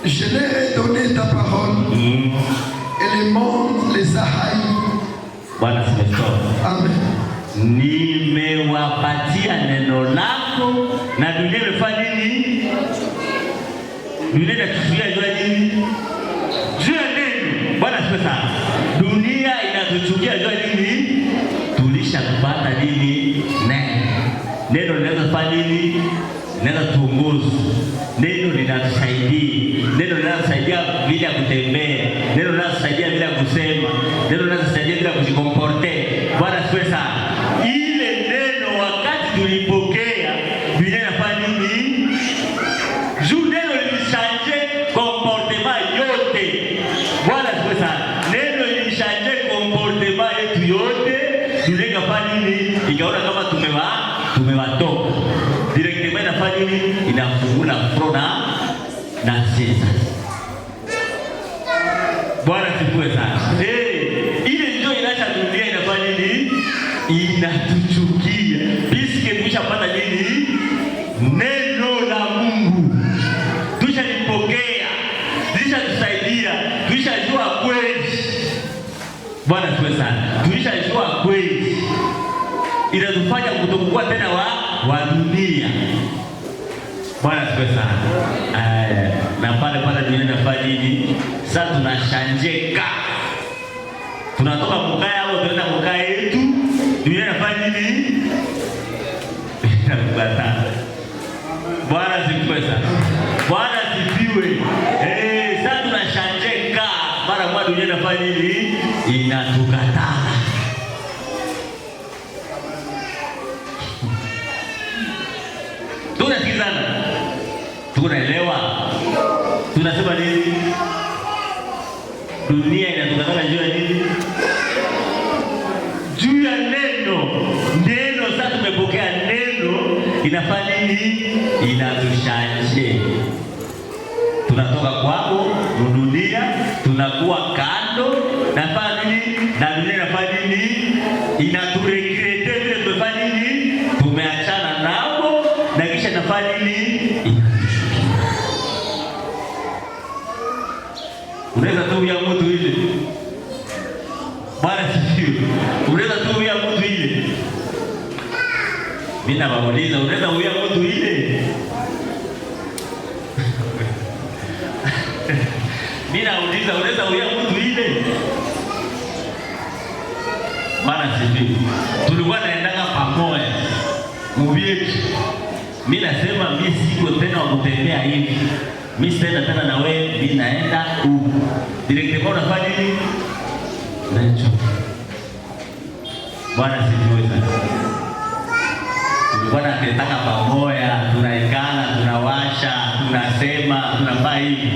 Speaker 2: Je leur ai donné ta parole et le monde les a haïs.
Speaker 4: Bwana asifiwe.
Speaker 2: Amen.
Speaker 4: Nimewapatia neno lako na dunia imefanya nini? Dunia inatuchukia jua nini? Jua neno. Bwana asifiwe sana. Dunia inatuchukia jua nini? Tulishapata nini? Neno linaweza fanya nini? Linaweza tuongoza. Neno linatusaidia. Neno linatusaidia bila kutembea. Neno linatusaidia bila kusema. Neno linatusaidia bila kujikomporte. Bwana asifiwe sana. Ile neno wakati tulipokea, Biblia inafanya nini? Juu neno lilishanje comportement yote. Bwana asifiwe sana. Neno lilishanje comportement yetu yote. Biblia inafanya nini? Ikaona kama tumewatoka. Directement inafanya nini? Inafungula frona na sasa. Bwana asifiwe sana. Ile ndio inaacha dunia inafanya nini? Inatuchukia. Biske tushapata nini? Neno la Mungu. Tushalipokea. Lishatusaidia. Tushajua kweli. Bwana asifiwe sana. Tushajua kweli. Inatufanya kutokuwa tena wa dunia. Bwana asifiwe sana. Na pale dunia inafanya nini? Sasa tunashanjeka. Tunatoka mkaya au tunaenda mkaya yetu. Dunia inafanya nini? Inatukataa. Bwana asifiwe sana. Bwana asifiwe. Sasa tunashanjeka. Mara moja dunia inafanya nini? Inatukataa. Tunasikizana. Tunaelewa. Tunasema nini? Dunia inatukataa juu ya nini? Juu ya neno. Neno sasa tumepokea neno, inafanya nini? Inatushanje. Tunatoka kwako dunia, tunakuwa kando, nafanya nini? Na dunia inafanya nini? Inaturegrete vile tumefanya nini? Tumeachana nao na kisha nafanya nini? Unaweza tu ya mtu ile. Bwana sifiwe. Unaweza tu ya mtu ile. Mimi nawauliza, unaweza uya mtu ile? Mimi nauliza, unaweza uya mtu ile? Bwana sifiwe. Tulikuwa naendanga pamoja. Mubietu. Mimi nasema mimi siko tena wa kutembea hivi. Mimi sitaenda tena na wewe, mimi naenda huko. Directement unafanya nini? Nacho. Bwana sifiwe sana. Tulikuwa tunataka pamoja, tunaikana, tunawasha, tunasema, tunafanya hivi.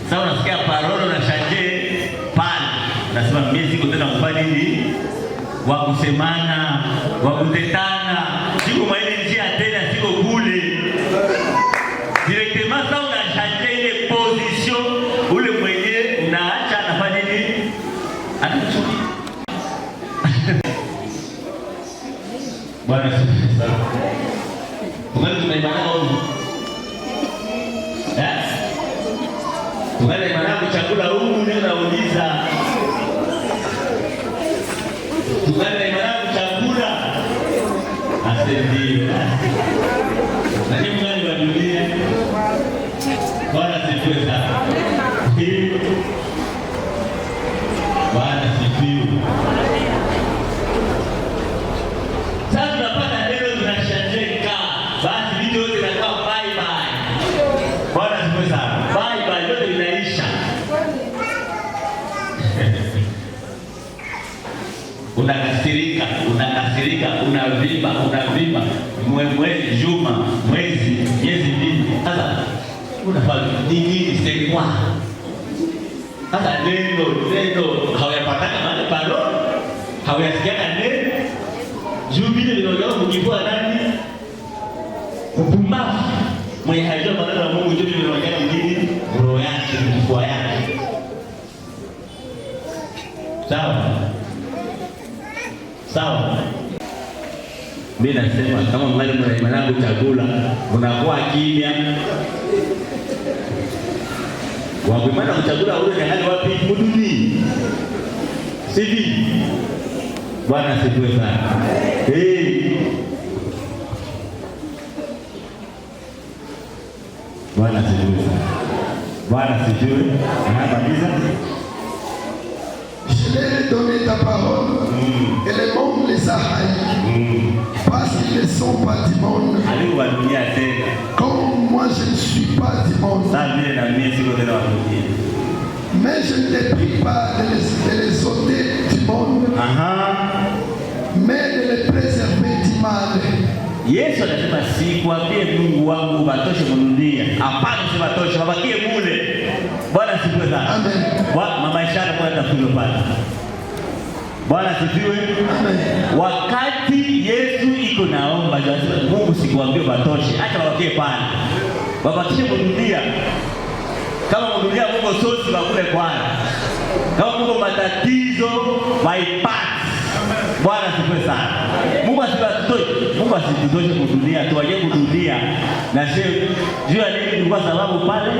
Speaker 4: Sasa unasikia parolo na shanje pale. Nasema mimi siko tena kufanya nini? Wa kusemana, wa kutetana. Siko maile njia tena, siko kule. Directement sasa unashanje ile position ule mwenye unaacha anafanya nini? Anachukia. Bwana sifiwe sana. Tungali tunaimana huko. Tungali tunaimana kuchakula huko ndio nauliza. Tungali tunaimana kuchakula. Asante. Nani mgani wa dunia? Bwana sifiwe sana. Bwana sifiwe. Sasa tunapata neno tunashanjeka. Basi vitu vyote vinakuwa bye bye. Bwana sifiwe sana. Bye bye yote inaisha. Unakasirika, unavimba. Mwezi, juma, mwezi, miezi mbili. Sasa unafanya nini? Sekwa. Sasa neno hawayapatana mahali palo. Hawayasikiana neno. Juu vile vinaonekana kujivua ndani. Upumbavu. Mwenye hajua maneno ya Mungu juu vile vinaonekana mjini roho yake, kifua yake. Sawa. Mimi nasema kama mwalimu mwanangu chakula, unakuwa kimya. Wakwimana kuchagula ule ni hali wapi muduni. Hivi. Bwana asifiwe sana. Bwana asifiwe sana. Bwana asifiwe. Anabadiza.
Speaker 2: Je leur ai donné ta parole et le monde les a haïs parce qu'ils ne sont pas du monde. Comme moi je ne suis pas du monde. Mais je ne te prie pas de les ôter du monde, mais de les préserver du mal.
Speaker 4: Yesu anasema sikuambie Mungu wangu batoshe dunia. Hapana, si batoshe, wabakie mule. Bwana asifiwe sana.
Speaker 2: Amen.
Speaker 4: Mama ishara kwa tafulo pale. Bwana asifiwe.
Speaker 2: Amen.
Speaker 4: Wakati Yesu iko naomba, Mungu sikuambie batoshe, acha wabakie pale. Wabakie dunia. Kama dunia Mungu sosi bakule kwana. Kama Mungu matatizo waipate. Bwana asifiwe sana. Mungu asitutoshe kudunia, tuaje kudunia. Na sio jua nini kwa sababu pale.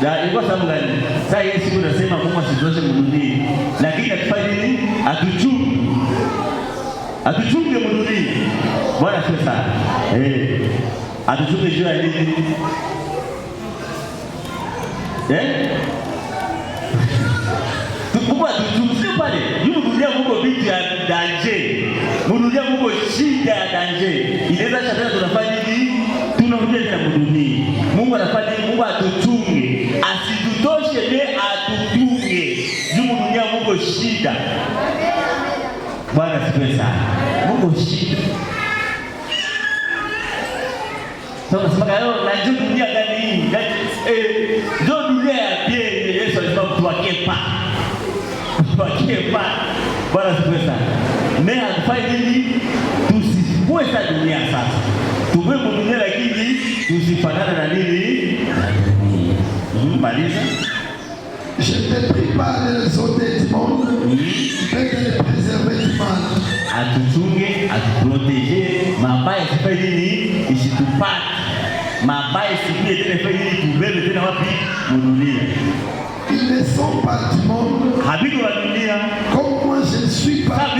Speaker 4: Na ilikuwa sababu gani? Sasa hii siku nasema Mungu asitutoshe kudunia. Lakini atufanye nini? Atuchunge kudunia. Bwana asifiwe sana. Atuchunge jua nini? Mungu atuchunge pale. Dunia Mungu vitu ya danger. Dunia Mungu shida ya danger. Inaweza sasa tunafanya nini? Tunarudia tena dunia. Mungu anafanya nini? Mungu atuchunge. Asitutoshe ne atuchunge. Dunia Mungu shida. Bwana asifiwe sana. Mungu shida. Sasa nasema leo na dunia gani? Ndio dunia ya bien Yesu alisema tuwakepa. Bwana asifiwe sana. Mimi hatufai nini? Tusifue sa dunia sasa. Tuwe dunia lakini tusifanane na nini? Maliza.
Speaker 2: Je ne prie pas de les ôter du monde, mais de les préserver du mal.
Speaker 4: Atuchunge, atuproteger, mabaya sifai nini? Isitupate. Mabaya sifai tena fai nini? Tubebe tena wapi? Dunia.
Speaker 2: Ils ne sont pas du monde. Comme moi je ne suis pas.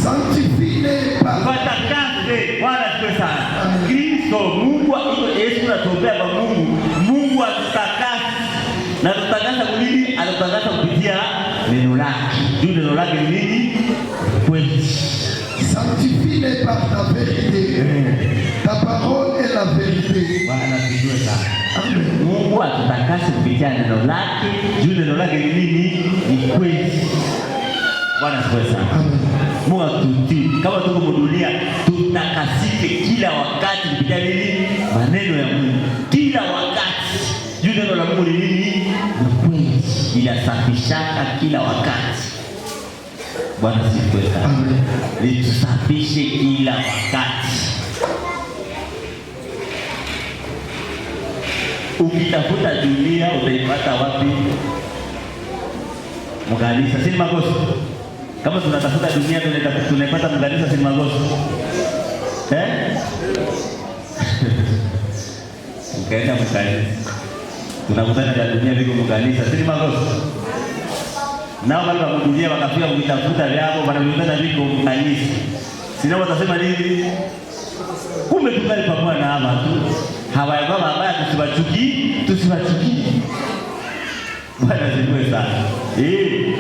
Speaker 2: Sanctifie-les par
Speaker 4: Kristo. Mungu Yesu anatuombea kwa Mungu atutakase. Na tutakasa kulini? Anatakasa kupitia neno lake. Neno lake ni nini? Kweli.
Speaker 2: Sanctifie-les par ta vérité. Ta parole est la vérité.
Speaker 4: Bwana asifiwe sana. Mungu atutakase kupitia neno lake. Neno lake ni nini? Ni kweli. Bwana asifiwe sana. Mungu atutii. Kama tuko dunia, tutakasike kila wakati kupitia nini? Maneno ya Mungu. Kila wakati. Neno la Mungu ni nini? Ni kweli. Inasafishaka kila wakati. Bwana asifiwe sana. Litusafishe kila wakati. Ukitafuta dunia utaipata wapi? Mkanisa, si makosa. Kama tunatafuta dunia tunaipata mkanisa, si makosa. Ukaenda mkanisa. Tunakutana na dunia viko mkanisa, si makosa. Nao wale wa dunia wakafika kutafuta vyao, wanakutana viko mkanisa. Sina watasema nini? Kumbe tukali pamoja na hapa tu. Hawa baba haya tusiwachuki. Bwana asifiwe sana.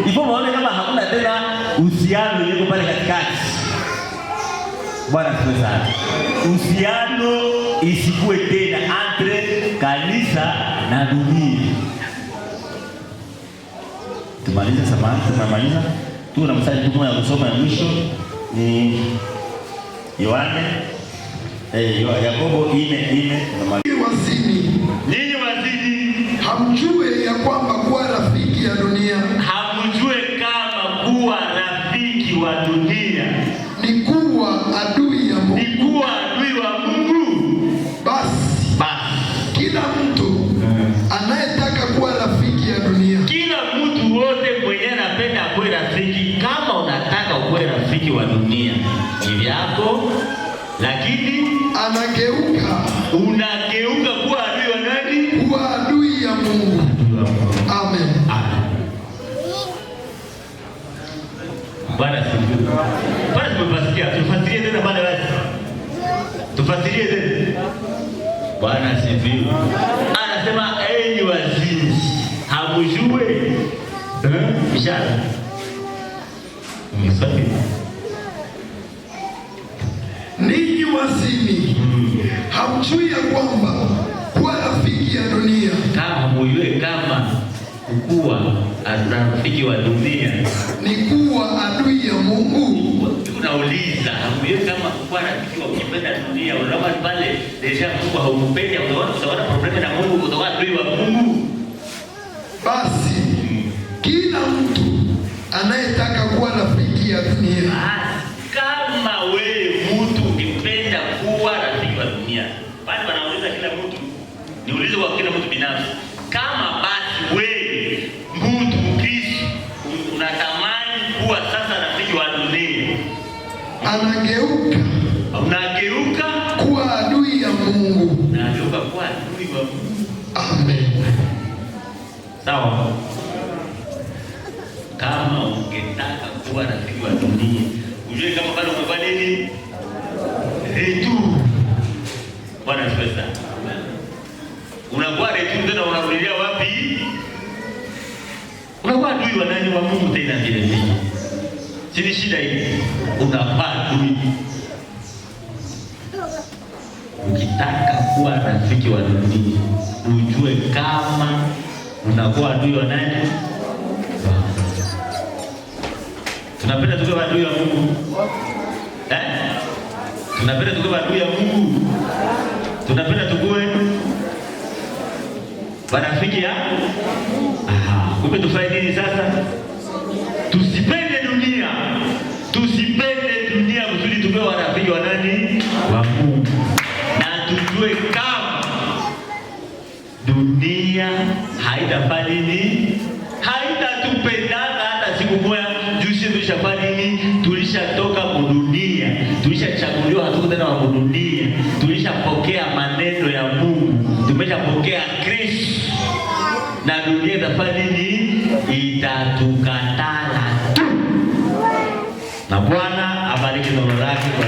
Speaker 4: Ipo maana kama hakuna tena uhusiano yuko pale katikati. Bwana asifiwe sana. Uhusiano isikue tena entre kanisa na dunia. Tumaliza samani, tumaliza. Tuna mstari mmoja wa kusoma ya mwisho ni Yohane Yakobo 4:4.
Speaker 2: Ninyi wazini, hamjue ya kwamba kuwa rafiki ya dunia,
Speaker 4: hamjue kama kuwa rafiki wa dunia
Speaker 2: ni kuwa adui ya Mungu.
Speaker 4: Ni kuwa adui wa Mungu.
Speaker 2: Basi kila mtu anayetaka kuwa rafiki ya dunia,
Speaker 4: kila mtu wote mwenye anapenda kuwa rafiki, kama unataka kuwa rafiki wa dunia ni vyako, lakini unageuka kuwa adui wa nani?
Speaker 2: Kuwa adui ya Mungu. Amen.
Speaker 4: Bwana sifiwe. Bwana tumepasikia, tufasirie tena pale basi. Tufasirie tena. Bwana sifiwe. Anasema enyi wazinzi, hamjue ishara. Msafiri.
Speaker 2: Ninyi wazinzi, hamjui ya kwamba kuwa rafiki ya dunia,
Speaker 4: kama mjue kama kuwa rafiki wa dunia
Speaker 2: ni kuwa adui ya Mungu.
Speaker 4: Unauliza, hamjui kama kuwa rafiki wa ukipenda dunia, unaona pale deja Mungu haukupendi, utaona problema na Mungu, utakuwa adui wa Mungu.
Speaker 2: Basi kila mtu anayetaka kuwa rafiki ya dunia,
Speaker 4: kama wewe mtu ukipenda kuwa rafiki wa dunia, bali wanauliza kila mtu, niulize kwa kila mtu binafsi, kama basi wewe mtu Mkristo unatamani kuwa sasa rafiki wa dunia, unageuka
Speaker 2: kuwa adui ya Mungu.
Speaker 4: Unageuka kuwa adui wa Mungu.
Speaker 2: Amen.
Speaker 4: Sawa. Kama ungetaka kuwa rafiki wa dunia, ujue kama bado umefanya nini? Retu. Bwana asifiwe sana. Unakuwa retu tena unarudia wapi? Unakuwa adui wa nani? Wa Mungu tena vile vile. Sini shida hii. Unakuwa adui. Ukitaka kuwa rafiki wa dunia, ujue kama unakuwa adui wa nani? Tunapenda tuwe adui ya Mungu. Tunapenda tuwe adui ya Mungu. Tunapenda tuwe marafiki ya kumbe tufanye nini sasa? Tusipende dunia. Tusipende dunia kusudi tuwe marafiki wa nani? Wa Mungu. Na tujue kama dunia haitafanya nini? Haitatupendana hata siku moja. Juzi tulishafanya nini? Tulishatoka kudunia. Tulishachaguliwa, hatuko tena wa kudunia. Tulishapokea maneno ya Mungu. Tumeshapokea Kristo. Na dunia itafanya nini? Itatukatala tu. Na Bwana abariki neno lake kwa